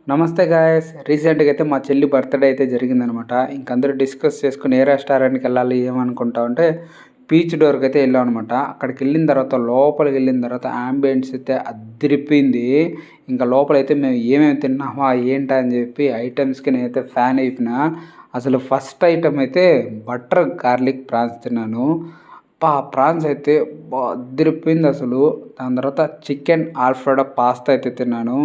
నమస్తే గాయ్స్. రీసెంట్‌గా అయితే మా చెల్లి బర్త్‌డే అయితే జరిగిందనమాట. ఇంక అందరూ డిస్కస్ చేసుకొని ఏ రెస్టారెంట్‌కెళ్ళాలి ఏమనుకుంటా ఉంటే పీచ్ డోర్‌కైతే వెళ్ళామనమాట. అక్కడికెళ్ళిన తర్వాత లోపలికెళ్ళిన తర్వాత యాంబియన్స్ అయితే అద్దిరిపోయింది. ఇంకా లోపలైతే మేము ఏమేమి తిన్నామా ఏంటా అని చెప్పి ఐటెమ్స్‌కి నేనైతే ఫ్యాన్ అయిపోయినా. అసలు ఫస్ట్ ఐటెమ్ అయితే బటర్ గార్లిక్ ప్రాన్స్ తిన్నాను. అబ్బా! ప్రాన్స్ అయితే అబ్బా! అద్దిరిపోయిందసలు. దాని తర్వాత చికెన్ ఆల్ఫ్రెడో పాస్తా అయితే తిన్నాను.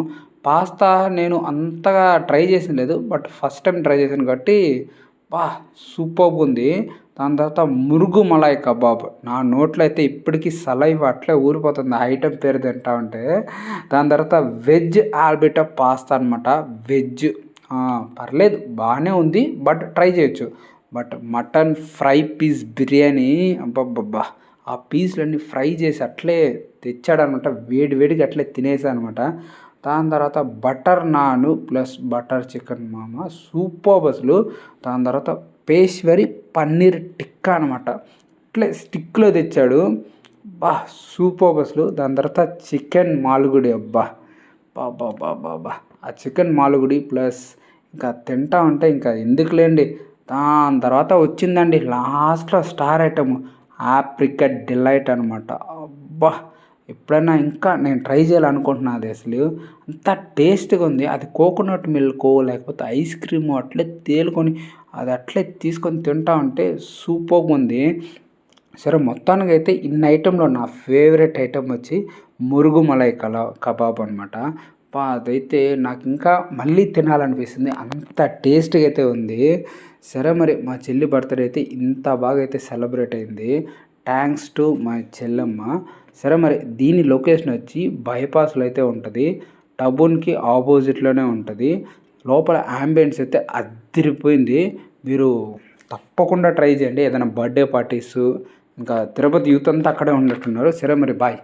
పాస్తా నేను అంతగా ట్రై చేసింది లేదు. బట్ ఫస్ట్ టైమ్ ట్రై చేశాను కాబట్టి అబ్బా! సూపర్బుంది. దాని తర్వాత మురుగు మలాయ్ కబాబ్. నా నోట్లో అయితే ఇప్పటికి సలైవ అట్లే ఊరిపోతుంది ఆ ఐటెమ్ పేరు తింటా ఉంటే. దాని తర్వాత వెజ్ ఆల్బిటో పాస్తా అనమాట. వెజ్ పర్లేదు బానే ఉంది. బట్ ట్రై చేయొచ్చు. But mutton fry piece biryani అబ్బబ్బబ్బా! ఆ పీస్‌లన్నీ ఫ్రై చేసి అట్లే తెచ్చాడనమాట. వేడి వేడిగా అట్లే తినేసాననమాట. దాని తర్వాత బటర్ నాను ప్లస్ బటర్ చికెన్ మామ సూపర్బ్ అసలు. దాని తర్వాత పేశ్వరి పన్నీర్ టిక్కా అనమాట. ఇట్లే స్టిక్‌లో తెచ్చాడు. అబ్బా! సూపర్బ్ అసలు. దాని తర్వాత చికెన్ మాల్గుడి అబ్బా! అబ్బబ్బబ్బబ్బబ్బా! ఆ చికెన్ మాల్గుడి ప్లస్ ఇంకా తింటా ఉంటే ఇంకా ఎందుకులేండి. దాని తర్వాత వచ్చిందండి లాస్ట్‌లో స్టార్ ఐటెమ్ ఆప్రికాట్ డిలైట్ అనమాట. అబ్బా! ఎప్పుడైనా ఇంకా నేను ట్రై చేయాలనుకుంటున్నా అది అసలు. అంత టేస్ట్‌గా ఉంది. అది కోకోనట్ మిల్కో లేకపోతే ఐస్ క్రీమో అట్లే తేలుకొని అది అట్లే తీసుకొని తింటా ఉంటే సూపర్‌గుంది. సరే మొత్తానికైతే ఇన్ని ఐటెమ్‌లో నా ఫేవరెట్ ఐటెమ్ వచ్చి మురుగు మలై కబాబ్ అనమాట. అబ్బా! అదైతే నాకింకా మళ్ళీ తినాలనిపిస్తుంది. అంత టేస్ట్‌గా అయితే ఉంది. సరే మరి మా చెల్లి బర్త్‌డే అయితే ఇంత బాగా అయితే సెలబ్రేట్ అయింది. థాంక్స్ టు మై చెల్లెమ్మ. సరే మరి దీని లొకేషన్ వచ్చి బైపాస్‌లో అయితే ఉంటది. టబున్‌కి ఆపోజిట్‌లోనే ఉంటది. లోపల యాంబియన్స్ అయితే అద్దిరిపోయింది. మీరు తప్పకుండా ట్రై చేయండి. ఏదైనా బర్త్‌డే పార్టీసు ఇంకా తిరుపతి యూత్ అంతా అక్కడే ఉన్నట్టున్నారు. సరే మరి బాయ్.